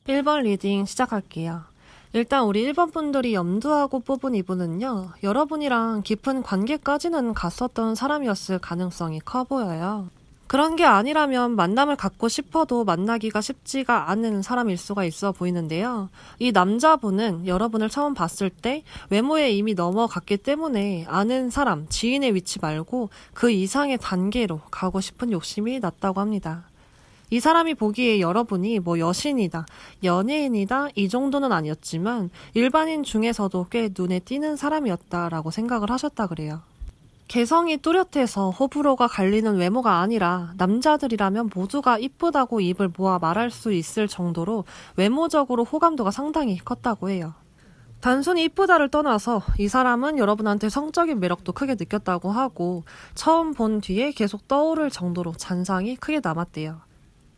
1번 리딩 시작할게요. 일단 우리 1번 분들이 염두하고 뽑은 이분은요, 여러분이랑 깊은 관계까지는 갔었던 사람이었을 가능성이 커 보여요. 그런 게 아니라면 만남을 갖고 싶어도 만나기가 쉽지가 않은 사람일 수가 있어 보이는데요. 이 남자분은 여러분을 처음 봤을 때 외모에 이미 넘어갔기 때문에 아는 사람, 지인의 위치 말고 그 이상의 단계로 가고 싶은 욕심이 났다고 합니다. 이 사람이 보기에 여러분이 뭐 여신이다, 연예인이다 이 정도는 아니었지만 일반인 중에서도 꽤 눈에 띄는 사람이었다라고 생각을 하셨다 그래요. 개성이 뚜렷해서 호불호가 갈리는 외모가 아니라 남자들이라면 모두가 이쁘다고 입을 모아 말할 수 있을 정도로 외모적으로 호감도가 상당히 컸다고 해요. 단순히 이쁘다를 떠나서 이 사람은 여러분한테 성적인 매력도 크게 느꼈다고 하고 처음 본 뒤에 계속 떠오를 정도로 잔상이 크게 남았대요.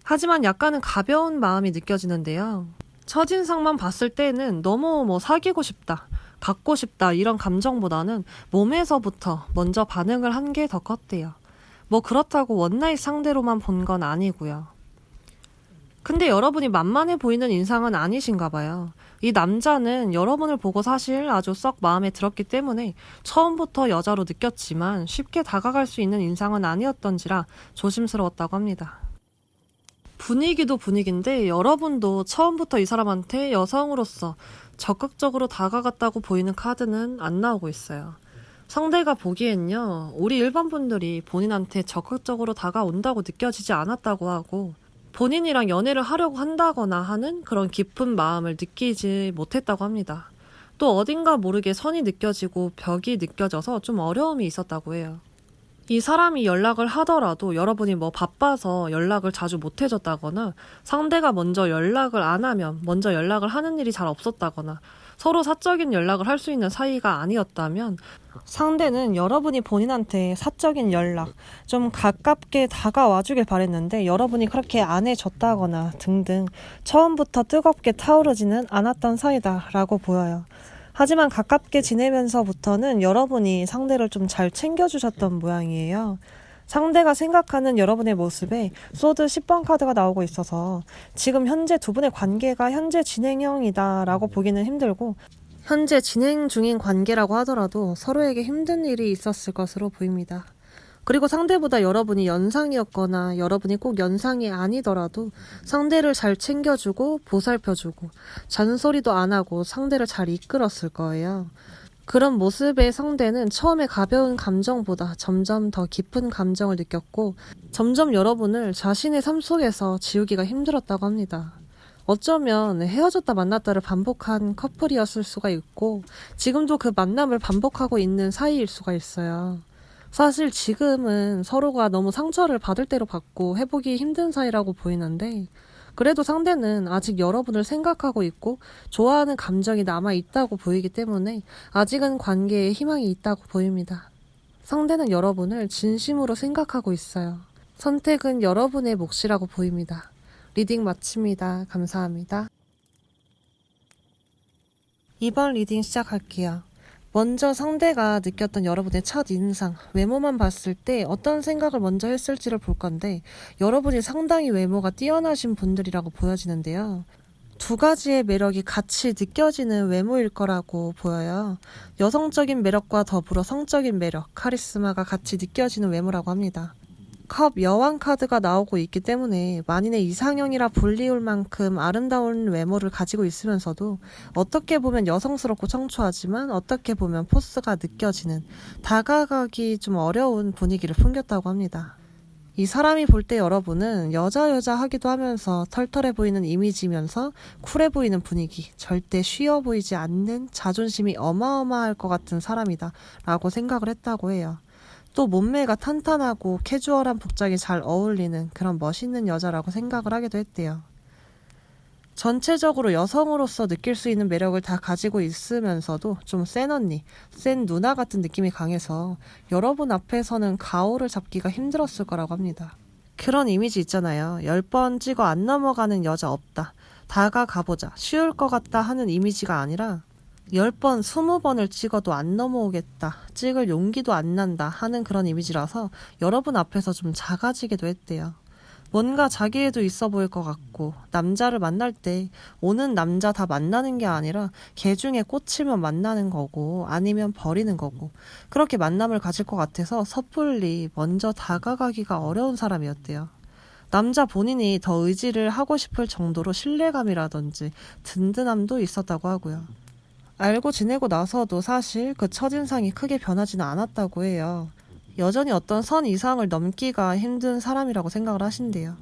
하지만 약간은 가벼운 마음이 느껴지는데요. 첫인상만 봤을 때는 너무 사귀고 싶다, 갖고 싶다 이런 감정보다는 몸에서부터 먼저 반응을 한 게 더 컸대요. 뭐 그렇다고 원나잇 상대로만 본 건 아니고요. 근데 여러분이 만만해 보이는 인상은 아니신가 봐요. 이 남자는 여러분을 보고 사실 아주 썩 마음에 들었기 때문에 처음부터 여자로 느꼈지만 쉽게 다가갈 수 있는 인상은 아니었던지라 조심스러웠다고 합니다. 분위기도 분위기인데 여러분도 처음부터 이 사람한테 여성으로서 적극적으로 다가갔다고 보이는 카드는 안 나오고 있어요. 상대가 보기엔요, 우리 일반 분들이 본인한테 적극적으로 다가온다고 느껴지지 않았다고 하고 본인이랑 연애를 하려고 한다거나 하는 그런 깊은 마음을 느끼지 못했다고 합니다. 또 어딘가 모르게 선이 느껴지고 벽이 느껴져서 좀 어려움이 있었다고 해요. 이 사람이 연락을 하더라도 여러분이 뭐 바빠서 연락을 자주 못 해줬다거나 상대가 먼저 연락을 안 하면 먼저 연락을 하는 일이 잘 없었다거나 서로 사적인 연락을 할 수 있는 사이가 아니었다면 상대는 여러분이 본인한테 사적인 연락 좀 가깝게 다가와 주길 바랬는데 여러분이 그렇게 안 해줬다거나 등등 처음부터 뜨겁게 타오르지는 않았던 사이다라고 보여요. 하지만 가깝게 지내면서부터는 여러분이 상대를 좀 잘 챙겨주셨던 모양이에요. 상대가 생각하는 여러분의 모습에 소드 10번 카드가 나오고 있어서 지금 현재 두 분의 관계가 현재 진행형이다 라고 보기는 힘들고 현재 진행 중인 관계라고 하더라도 서로에게 힘든 일이 있었을 것으로 보입니다. 그리고 상대보다 여러분이 연상이었거나 여러분이 꼭 연상이 아니더라도 상대를 잘 챙겨주고 보살펴주고 잔소리도 안 하고 상대를 잘 이끌었을 거예요. 그런 모습의 상대는 처음에 가벼운 감정보다 점점 더 깊은 감정을 느꼈고 점점 여러분을 자신의 삶 속에서 지우기가 힘들었다고 합니다. 어쩌면 헤어졌다 만났다를 반복한 커플이었을 수가 있고 지금도 그 만남을 반복하고 있는 사이일 수가 있어요. 사실 지금은 서로가 너무 상처를 받을 대로 받고 회복이 힘든 사이라고 보이는데 그래도 상대는 아직 여러분을 생각하고 있고 좋아하는 감정이 남아있다고 보이기 때문에 아직은 관계에 희망이 있다고 보입니다. 상대는 여러분을 진심으로 생각하고 있어요. 선택은 여러분의 몫이라고 보입니다. 리딩 마칩니다. 감사합니다. 2번 리딩 시작할게요. 먼저 상대가 느꼈던 여러분의 첫 인상, 외모만 봤을 때 어떤 생각을 먼저 했을지를 볼 건데 여러분이 상당히 외모가 뛰어나신 분들이라고 보여지는데요. 두 가지의 매력이 같이 느껴지는 외모일 거라고 보여요. 여성적인 매력과 더불어 성적인 매력, 카리스마가 같이 느껴지는 외모라고 합니다. 컵 여왕 카드가 나오고 있기 때문에 만인의 이상형이라 불리울 만큼 아름다운 외모를 가지고 있으면서도 어떻게 보면 여성스럽고 청초하지만 어떻게 보면 포스가 느껴지는 다가가기 좀 어려운 분위기를 풍겼다고 합니다. 이 사람이 볼 때 여러분은 여자 하기도 하면서 털털해 보이는 이미지면서 쿨해 보이는 분위기, 절대 쉬워 보이지 않는 자존심이 어마어마할 것 같은 사람이다 라고 생각을 했다고 해요. 또 몸매가 탄탄하고 캐주얼한 복장이 잘 어울리는 그런 멋있는 여자라고 생각을 하기도 했대요. 전체적으로 여성으로서 느낄 수 있는 매력을 다 가지고 있으면서도 좀 센 언니, 센 누나 같은 느낌이 강해서 여러분 앞에서는 가오를 잡기가 힘들었을 거라고 합니다. 그런 이미지 있잖아요. 10번 찍어 안 넘어가는 여자 없다. 다가가보자. 쉬울 것 같다 하는 이미지가 아니라 10번, 20번을 찍어도 안 넘어오겠다, 찍을 용기도 안 난다 하는 그런 이미지라서 여러분 앞에서 좀 작아지기도 했대요. 뭔가 자기애도 있어 보일 것 같고, 남자를 만날 때 오는 남자 다 만나는 게 아니라 걔 중에 꽂히면 만나는 거고 아니면 버리는 거고, 그렇게 만남을 가질 것 같아서 섣불리 먼저 다가가기가 어려운 사람이었대요. 남자 본인이 더 의지를 하고 싶을 정도로 신뢰감이라든지 든든함도 있었다고 하고요. 알고 지내고 나서도 사실 그 첫인상이 크게 변하지는 않았다고 해요. 여전히 어떤 선 이상을 넘기가 힘든 사람이라고 생각을 하신대요.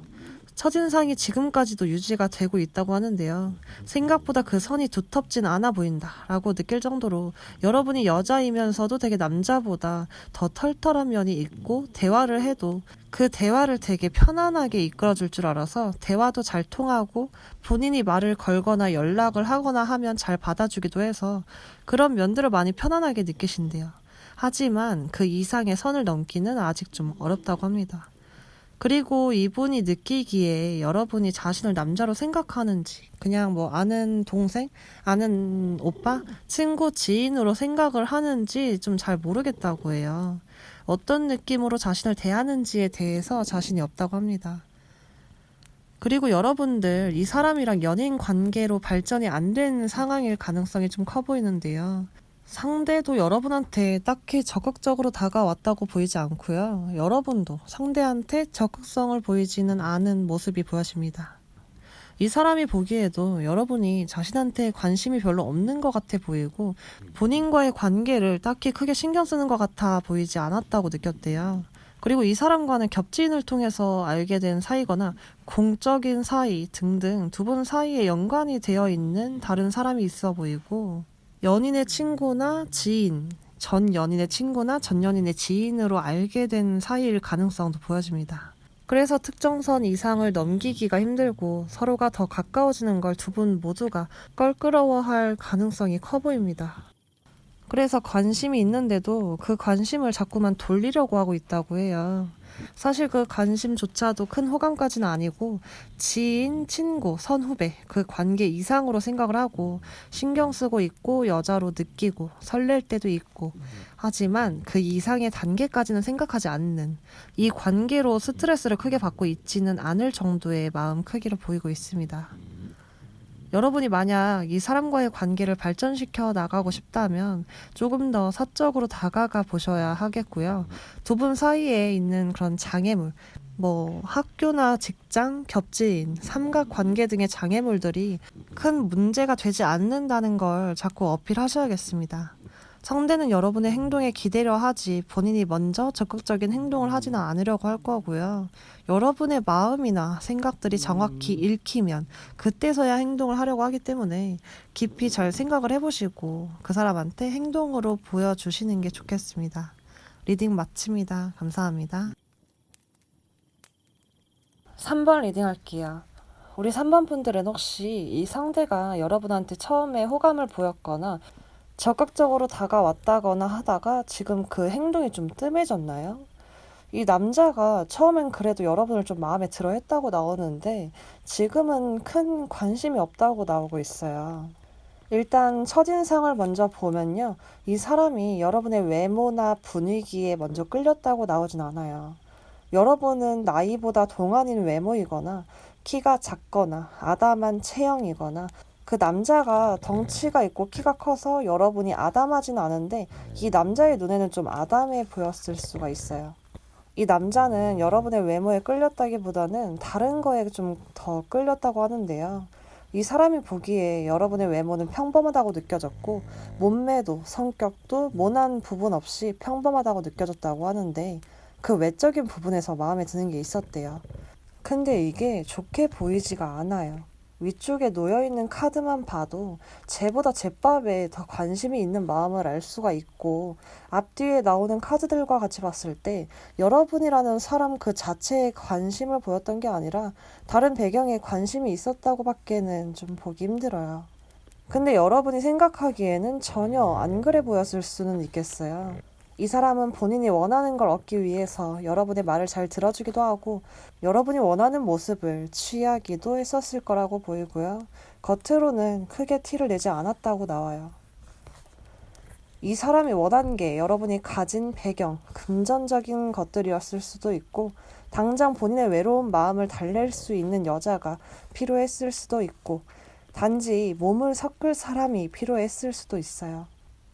첫인상이 지금까지도 유지가 되고 있다고 하는데요. 생각보다 그 선이 두텁진 않아 보인다라고 느낄 정도로 여러분이 여자이면서도 되게 남자보다 더 털털한 면이 있고, 대화를 해도 그 대화를 되게 편안하게 이끌어줄 줄 알아서 대화도 잘 통하고, 본인이 말을 걸거나 연락을 하거나 하면 잘 받아주기도 해서 그런 면들을 많이 편안하게 느끼신대요. 하지만 그 이상의 선을 넘기는 아직 좀 어렵다고 합니다. 그리고 이분이 느끼기에 여러분이 자신을 남자로 생각하는지, 그냥 뭐 아는 동생, 아는 오빠, 친구, 지인으로 생각을 하는지 좀 잘 모르겠다고 해요. 어떤 느낌으로 자신을 대하는지에 대해서 자신이 없다고 합니다. 그리고 여러분들 이 사람이랑 연인 관계로 발전이 안 된 상황일 가능성이 좀 커 보이는데요. 상대도 여러분한테 딱히 적극적으로 다가왔다고 보이지 않고요. 여러분도 상대한테 적극성을 보이지는 않은 모습이 보여집니다. 이 사람이 보기에도 여러분이 자신한테 관심이 별로 없는 것 같아 보이고, 본인과의 관계를 딱히 크게 신경 쓰는 것 같아 보이지 않았다고 느꼈대요. 그리고 이 사람과는 겹지인을 통해서 알게 된 사이거나 공적인 사이 등등 두 분 사이에 연관이 되어 있는 다른 사람이 있어 보이고, 연인의 친구나 지인, 전 연인의 친구나 전 연인의 지인으로 알게 된 사이일 가능성도 보여집니다. 그래서 특정선 이상을 넘기기가 힘들고 서로가 더 가까워지는 걸 두 분 모두가 껄끄러워할 가능성이 커 보입니다. 그래서 관심이 있는데도 그 관심을 자꾸만 돌리려고 하고 있다고 해요. 사실 그 관심조차도 큰 호감까지는 아니고 지인, 친구, 선후배 그 관계 이상으로 생각을 하고 신경 쓰고 있고 여자로 느끼고 설렐 때도 있고, 하지만 그 이상의 단계까지는 생각하지 않는, 이 관계로 스트레스를 크게 받고 있지는 않을 정도의 마음 크기로 보이고 있습니다. 여러분이 만약 이 사람과의 관계를 발전시켜 나가고 싶다면 조금 더 사적으로 다가가 보셔야 하겠고요. 두 분 사이에 있는 그런 장애물, 뭐 학교나 직장, 겹지인, 삼각관계 등의 장애물들이 큰 문제가 되지 않는다는 걸 자꾸 어필하셔야겠습니다. 상대는 여러분의 행동에 기대려 하지 본인이 먼저 적극적인 행동을 하지는 않으려고 할 거고요. 여러분의 마음이나 생각들이 정확히 읽히면 그때서야 행동을 하려고 하기 때문에 깊이 잘 생각을 해보시고 그 사람한테 행동으로 보여주시는 게 좋겠습니다. 리딩 마칩니다. 감사합니다. 3번 리딩 할게요. 우리 3번 분들은 혹시 이 상대가 여러분한테 처음에 호감을 보였거나 적극적으로 다가왔다거나 하다가 지금 그 행동이 좀 뜸해졌나요? 이 남자가 처음엔 그래도 여러분을 좀 마음에 들어 했다고 나오는데 지금은 큰 관심이 없다고 나오고 있어요. 일단 첫인상을 먼저 보면요. 이 사람이 여러분의 외모나 분위기에 먼저 끌렸다고 나오진 않아요. 여러분은 나이보다 동안인 외모이거나 키가 작거나 아담한 체형이거나 그 남자가 덩치가 있고 키가 커서 여러분이 아담하진 않은데 이 남자의 눈에는 좀 아담해 보였을 수가 있어요. 이 남자는 여러분의 외모에 끌렸다기보다는 다른 거에 좀 더 끌렸다고 하는데요. 이 사람이 보기에 여러분의 외모는 평범하다고 느껴졌고 몸매도 성격도 모난 부분 없이 평범하다고 느껴졌다고 하는데 그 외적인 부분에서 마음에 드는 게 있었대요. 근데 이게 좋게 보이지가 않아요. 위쪽에 놓여있는 카드만 봐도 쟤보다 제밥에 더 관심이 있는 마음을 알 수가 있고, 앞뒤에 나오는 카드들과 같이 봤을 때 여러분이라는 사람 그 자체에 관심을 보였던 게 아니라 다른 배경에 관심이 있었다고 밖에는 좀 보기 힘들어요. 근데 여러분이 생각하기에는 전혀 안 그래 보였을 수는 있겠어요. 이 사람은 본인이 원하는 걸 얻기 위해서 여러분의 말을 잘 들어주기도 하고 여러분이 원하는 모습을 취하기도 했었을 거라고 보이고요. 겉으로는 크게 티를 내지 않았다고 나와요. 이 사람이 원한 게 여러분이 가진 배경, 금전적인 것들이었을 수도 있고, 당장 본인의 외로운 마음을 달랠 수 있는 여자가 필요했을 수도 있고, 단지 몸을 섞을 사람이 필요했을 수도 있어요.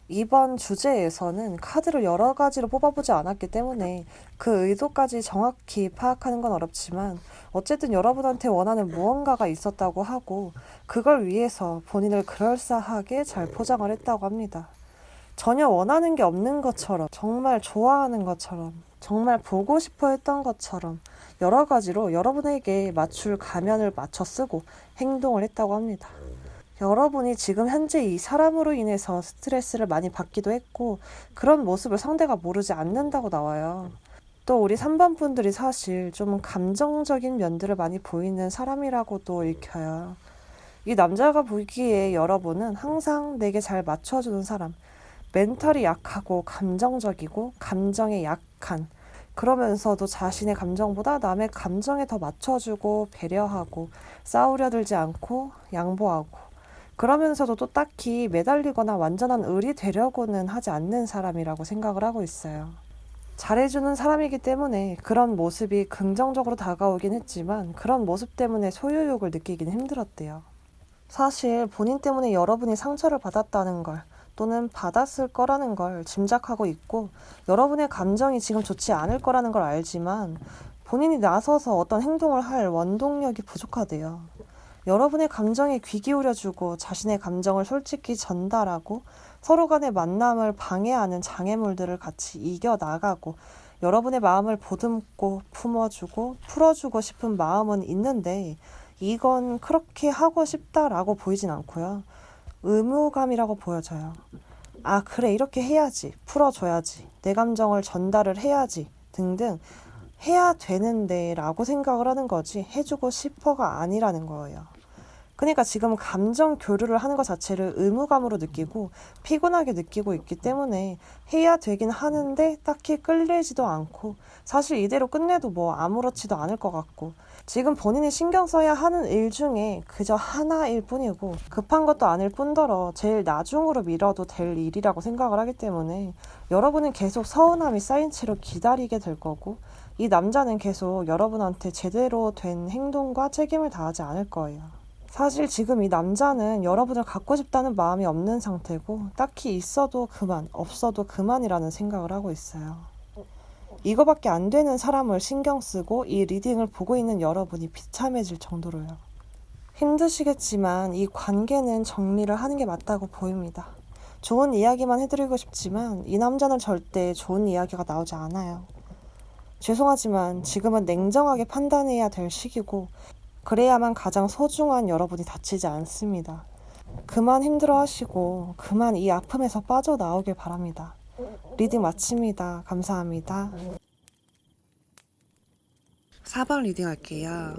이번 주제에서는 카드를 여러 가지로 뽑아보지 않았기 때문에 그 의도까지 정확히 파악하는 건 어렵지만, 어쨌든 여러분한테 원하는 무언가가 있었다고 하고, 그걸 위해서 본인을 그럴싸하게 잘 포장을 했다고 합니다. 전혀 원하는 게 없는 것처럼, 정말 좋아하는 것처럼, 정말 보고 싶어 했던 것처럼 여러 가지로 여러분에게 맞출 가면을 맞춰 쓰고 행동을 했다고 합니다. 여러분이 지금 현재 이 사람으로 인해서 스트레스를 많이 받기도 했고, 그런 모습을 상대가 모르지 않는다고 나와요. 또 우리 3번 분들이 사실 좀 감정적인 면들을 많이 보이는 사람이라고도 읽혀요. 이 남자가 보기에 여러분은 항상 내게 잘 맞춰주는 사람, 멘탈이 약하고 감정적이고 감정에 약한, 그러면서도 자신의 감정보다 남의 감정에 더 맞춰주고 배려하고 싸우려 들지 않고 양보하고, 그러면서도 또 딱히 매달리거나 완전한 을이 되려고는 하지 않는 사람이라고 생각을 하고 있어요. 잘해주는 사람이기 때문에 그런 모습이 긍정적으로 다가오긴 했지만, 그런 모습 때문에 소유욕을 느끼긴 힘들었대요. 사실 본인 때문에 여러분이 상처를 받았다는 걸, 또는 받았을 거라는 걸 짐작하고 있고, 여러분의 감정이 지금 좋지 않을 거라는 걸 알지만 본인이 나서서 어떤 행동을 할 원동력이 부족하대요. 여러분의 감정에 귀 기울여주고 자신의 감정을 솔직히 전달하고 서로 간의 만남을 방해하는 장애물들을 같이 이겨나가고, 여러분의 마음을 보듬고 품어주고 풀어주고 싶은 마음은 있는데, 이건 그렇게 하고 싶다라고 보이진 않고요. 의무감이라고 보여져요. 아, 그래, 이렇게 해야지, 풀어줘야지, 내 감정을 전달을 해야지 등등 해야 되는데 라고 생각을 하는 거지, 해주고 싶어가 아니라는 거예요. 그러니까 지금 감정 교류를 하는 것 자체를 의무감으로 느끼고 피곤하게 느끼고 있기 때문에 해야 되긴 하는데 딱히 끌리지도 않고, 사실 이대로 끝내도 뭐 아무렇지도 않을 것 같고, 지금 본인이 신경 써야 하는 일 중에 그저 하나일 뿐이고 급한 것도 아닐 뿐더러 제일 나중으로 미뤄도 될 일이라고 생각을 하기 때문에, 여러분은 계속 서운함이 쌓인 채로 기다리게 될 거고, 이 남자는 계속 여러분한테 제대로 된 행동과 책임을 다하지 않을 거예요. 사실 지금 이 남자는 여러분을 갖고 싶다는 마음이 없는 상태고, 딱히 있어도 그만, 없어도 그만이라는 생각을 하고 있어요. 이거밖에 안 되는 사람을 신경 쓰고 이 리딩을 보고 있는 여러분이 비참해질 정도로요. 힘드시겠지만 이 관계는 정리를 하는 게 맞다고 보입니다. 좋은 이야기만 해드리고 싶지만 이 남자는 절대 좋은 이야기가 나오지 않아요. 죄송하지만 지금은 냉정하게 판단해야 될 시기고, 그래야만 가장 소중한 여러분이 다치지 않습니다. 그만 힘들어하시고 그만 이 아픔에서 빠져나오길 바랍니다. 리딩 마칩니다. 감사합니다. 4번 리딩 할게요.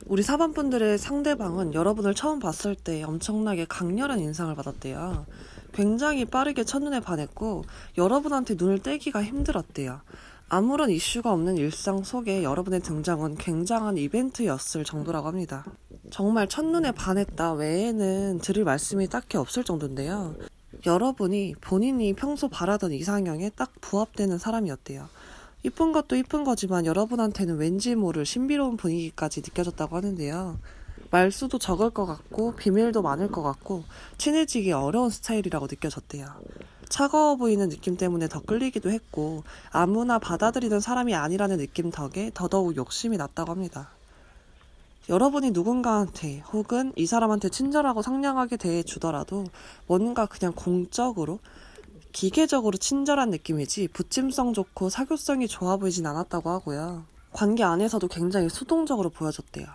우리 4번 분들의 상대방은 여러분을 처음 봤을 때 엄청나게 강렬한 인상을 받았대요. 굉장히 빠르게 첫눈에 반했고 여러분한테 눈을 떼기가 힘들었대요. 아무런 이슈가 없는 일상 속에 여러분의 등장은 굉장한 이벤트였을 정도라고 합니다. 정말 첫눈에 반했다 외에는 드릴 말씀이 딱히 없을 정도인데요. 여러분이 본인이 평소 바라던 이상형에 딱 부합되는 사람이었대요. 이쁜 것도 이쁜 거지만 여러분한테는 왠지 모를 신비로운 분위기까지 느껴졌다고 하는데요. 말수도 적을 것 같고 비밀도 많을 것 같고 친해지기 어려운 스타일이라고 느껴졌대요. 차가워 보이는 느낌 때문에 더 끌리기도 했고, 아무나 받아들이는 사람이 아니라는 느낌 덕에 더더욱 욕심이 났다고 합니다. 여러분이 누군가한테 혹은 이 사람한테 친절하고 상냥하게 대해주더라도 뭔가 그냥 공적으로 기계적으로 친절한 느낌이지 붙임성 좋고 사교성이 좋아 보이진 않았다고 하고요. 관계 안에서도 굉장히 수동적으로 보여졌대요.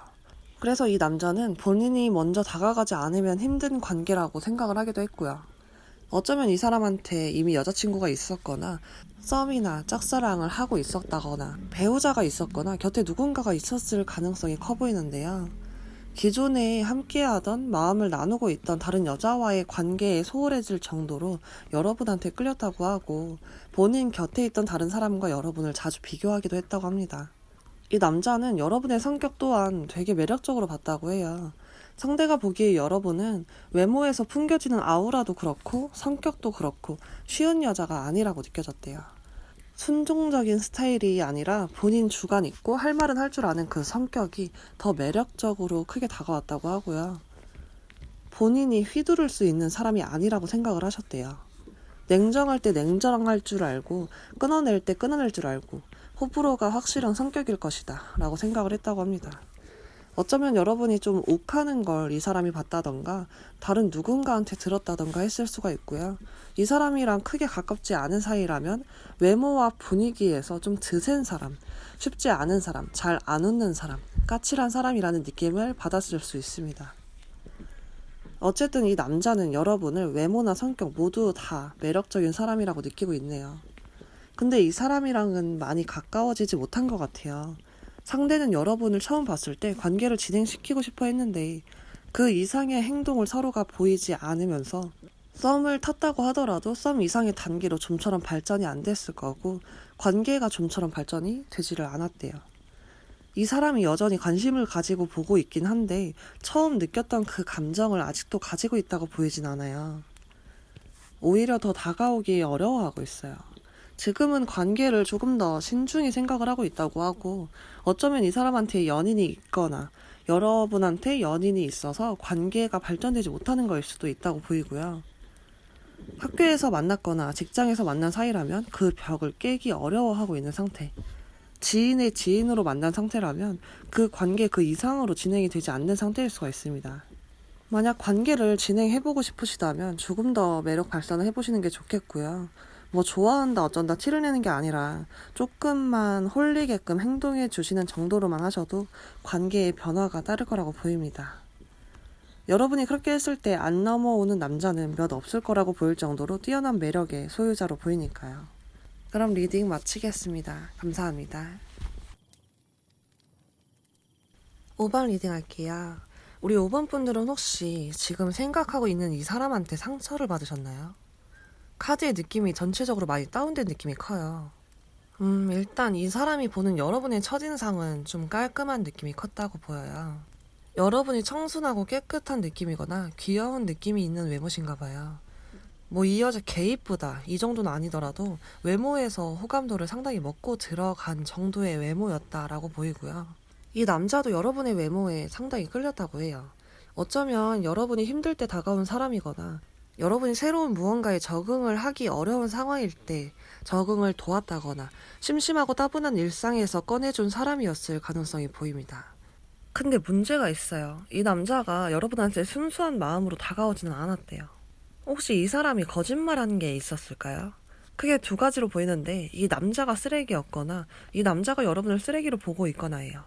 그래서 이 남자는 본인이 먼저 다가가지 않으면 힘든 관계라고 생각을 하기도 했고요. 어쩌면 이 사람한테 이미 여자친구가 있었거나 썸이나 짝사랑을 하고 있었다거나 배우자가 있었거나 곁에 누군가가 있었을 가능성이 커 보이는데요. 기존에 함께하던 마음을 나누고 있던 다른 여자와의 관계에 소홀해질 정도로 여러분한테 끌렸다고 하고, 본인 곁에 있던 다른 사람과 여러분을 자주 비교하기도 했다고 합니다. 이 남자는 여러분의 성격 또한 되게 매력적으로 봤다고 해요. 상대가 보기에 여러분은 외모에서 풍겨지는 아우라도 그렇고 성격도 그렇고 쉬운 여자가 아니라고 느껴졌대요. 순종적인 스타일이 아니라 본인 주관 있고 할 말은 할 줄 아는 그 성격이 더 매력적으로 크게 다가왔다고 하고요. 본인이 휘두를 수 있는 사람이 아니라고 생각을 하셨대요. 냉정할 때 냉정할 줄 알고 끊어낼 때 끊어낼 줄 알고 호불호가 확실한 성격일 것이다 라고 생각을 했다고 합니다. 어쩌면 여러분이 좀 욱하는 걸 이 사람이 봤다던가 다른 누군가한테 들었다던가 했을 수가 있고요. 이 사람이랑 크게 가깝지 않은 사이라면 외모와 분위기에서 좀 드센 사람, 쉽지 않은 사람, 잘 안 웃는 사람, 까칠한 사람이라는 느낌을 받았을 수 있습니다. 어쨌든 이 남자는 여러분을 외모나 성격 모두 다 매력적인 사람이라고 느끼고 있네요. 근데 이 사람이랑은 많이 가까워지지 못한 것 같아요. 상대는 여러분을 처음 봤을 때 관계를 진행시키고 싶어 했는데 그 이상의 행동을 서로가 보이지 않으면서 썸을 탔다고 하더라도 썸 이상의 단계로 좀처럼 발전이 안 됐을 거고 관계가 좀처럼 발전이 되지를 않았대요. 이 사람이 여전히 관심을 가지고 보고 있긴 한데 처음 느꼈던 그 감정을 아직도 가지고 있다고 보이진 않아요. 오히려 더 다가오기 어려워하고 있어요. 지금은 관계를 조금 더 신중히 생각을 하고 있다고 하고 어쩌면 이 사람한테 연인이 있거나 여러분한테 연인이 있어서 관계가 발전되지 못하는 거일 수도 있다고 보이고요. 학교에서 만났거나 직장에서 만난 사이라면 그 벽을 깨기 어려워하고 있는 상태. 지인의 지인으로 만난 상태라면 그 관계 그 이상으로 진행이 되지 않는 상태일 수가 있습니다. 만약 관계를 진행해보고 싶으시다면 조금 더 매력 발산을 해보시는 게 좋겠고요. 뭐 좋아한다 어쩐다 티를 내는 게 아니라 조금만 홀리게끔 행동해 주시는 정도로만 하셔도 관계의 변화가 따를 거라고 보입니다. 여러분이 그렇게 했을 때 안 넘어오는 남자는 몇 없을 거라고 보일 정도로 뛰어난 매력의 소유자로 보이니까요. 그럼 리딩 마치겠습니다. 감사합니다. 5번 리딩 할게요. 우리 5번 분들은 혹시 지금 생각하고 있는 이 사람한테 상처를 받으셨나요? 카드의 느낌이 전체적으로 많이 다운된 느낌이 커요. 일단 이 사람이 보는 여러분의 첫인상은 좀 깔끔한 느낌이 컸다고 보여요. 여러분이 청순하고 깨끗한 느낌이거나 귀여운 느낌이 있는 외모신가 봐요. 뭐 이 여자 개 이쁘다 이 정도는 아니더라도 외모에서 호감도를 상당히 먹고 들어간 정도의 외모였다라고 보이고요. 이 남자도 여러분의 외모에 상당히 끌렸다고 해요. 어쩌면 여러분이 힘들 때 다가온 사람이거나 여러분이 새로운 무언가에 적응을 하기 어려운 상황일 때 적응을 도왔다거나 심심하고 따분한 일상에서 꺼내준 사람이었을 가능성이 보입니다. 근데 문제가 있어요. 이 남자가 여러분한테 순수한 마음으로 다가오지는 않았대요. 혹시 이 사람이 거짓말하는 게 있었을까요? 크게 두 가지로 보이는데 이 남자가 쓰레기였거나 이 남자가 여러분을 쓰레기로 보고 있거나예요.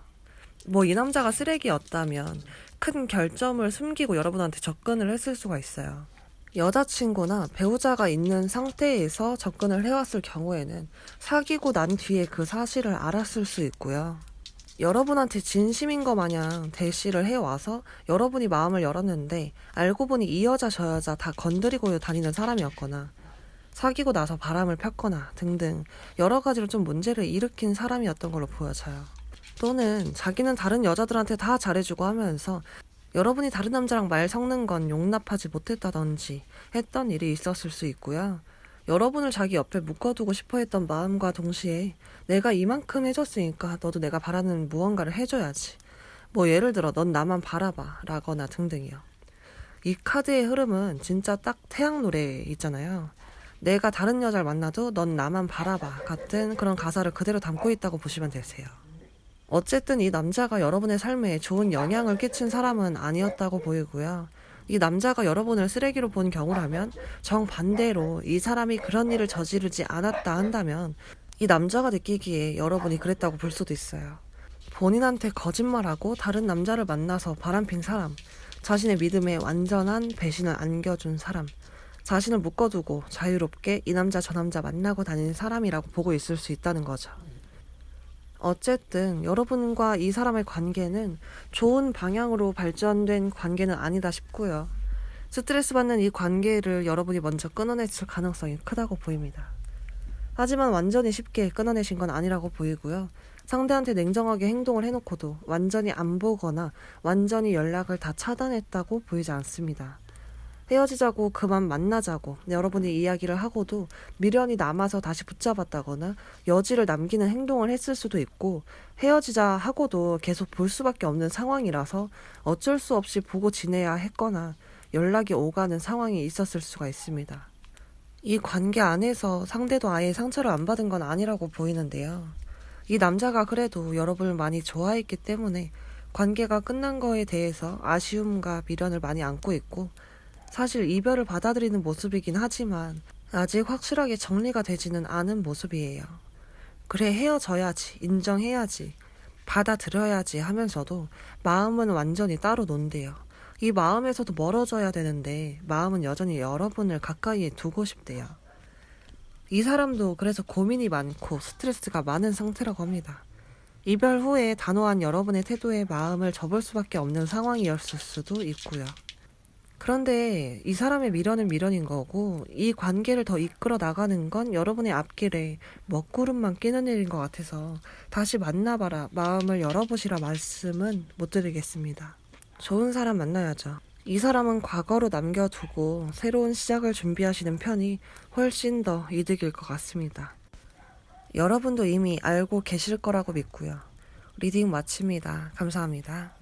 뭐 이 남자가 쓰레기였다면 큰 결점을 숨기고 여러분한테 접근을 했을 수가 있어요. 여자친구나 배우자가 있는 상태에서 접근을 해왔을 경우에는 사귀고 난 뒤에 그 사실을 알았을 수 있고요. 여러분한테 진심인 거 마냥 대시를 해와서 여러분이 마음을 열었는데 알고 보니 이 여자 저 여자 다 건드리고 다니는 사람이었거나 사귀고 나서 바람을 폈거나 등등 여러 가지로 좀 문제를 일으킨 사람이었던 걸로 보여져요. 또는 자기는 다른 여자들한테 다 잘해주고 하면서 여러분이 다른 남자랑 말 섞는 건 용납하지 못했다든지 했던 일이 있었을 수 있고요. 여러분을 자기 옆에 묶어두고 싶어 했던 마음과 동시에 내가 이만큼 해줬으니까 너도 내가 바라는 무언가를 해줘야지. 뭐 예를 들어 넌 나만 바라봐 라거나 등등이요. 이 카드의 흐름은 진짜 딱 태양 노래 있잖아요. 내가 다른 여자를 만나도 넌 나만 바라봐 같은 그런 가사를 그대로 담고 있다고 보시면 되세요. 어쨌든 이 남자가 여러분의 삶에 좋은 영향을 끼친 사람은 아니었다고 보이고요. 이 남자가 여러분을 쓰레기로 본 경우라면 정반대로 이 사람이 그런 일을 저지르지 않았다 한다면 이 남자가 느끼기에 여러분이 그랬다고 볼 수도 있어요. 본인한테 거짓말하고 다른 남자를 만나서 바람핀 사람, 자신의 믿음에 완전한 배신을 안겨준 사람, 자신을 묶어두고 자유롭게 이 남자 저 남자 만나고 다니는 사람이라고 보고 있을 수 있다는 거죠. 어쨌든 여러분과 이 사람의 관계는 좋은 방향으로 발전된 관계는 아니다 싶고요. 스트레스 받는 이 관계를 여러분이 먼저 끊어냈을 가능성이 크다고 보입니다. 하지만 완전히 쉽게 끊어내신 건 아니라고 보이고요. 상대한테 냉정하게 행동을 해놓고도 완전히 안 보거나 완전히 연락을 다 차단했다고 보이지 않습니다. 헤어지자고 그만 만나자고 여러분이 이야기를 하고도 미련이 남아서 다시 붙잡았다거나 여지를 남기는 행동을 했을 수도 있고, 헤어지자 하고도 계속 볼 수밖에 없는 상황이라서 어쩔 수 없이 보고 지내야 했거나 연락이 오가는 상황이 있었을 수가 있습니다. 이 관계 안에서 상대도 아예 상처를 안 받은 건 아니라고 보이는데요. 이 남자가 그래도 여러분을 많이 좋아했기 때문에 관계가 끝난 거에 대해서 아쉬움과 미련을 많이 안고 있고, 사실 이별을 받아들이는 모습이긴 하지만 아직 확실하게 정리가 되지는 않은 모습이에요. 그래, 헤어져야지, 인정해야지, 받아들여야지 하면서도 마음은 완전히 따로 논대요. 이 마음에서도 멀어져야 되는데 마음은 여전히 여러분을 가까이에 두고 싶대요. 이 사람도 그래서 고민이 많고 스트레스가 많은 상태라고 합니다. 이별 후에 단호한 여러분의 태도에 마음을 접을 수밖에 없는 상황이었을 수도 있고요. 그런데 이 사람의 미련은 미련인 거고, 이 관계를 더 이끌어 나가는 건 여러분의 앞길에 먹구름만 끼는 일인 것 같아서 다시 만나봐라, 마음을 열어보시라 말씀은 못 드리겠습니다. 좋은 사람 만나야죠. 이 사람은 과거로 남겨두고 새로운 시작을 준비하시는 편이 훨씬 더 이득일 것 같습니다. 여러분도 이미 알고 계실 거라고 믿고요. 리딩 마칩니다. 감사합니다.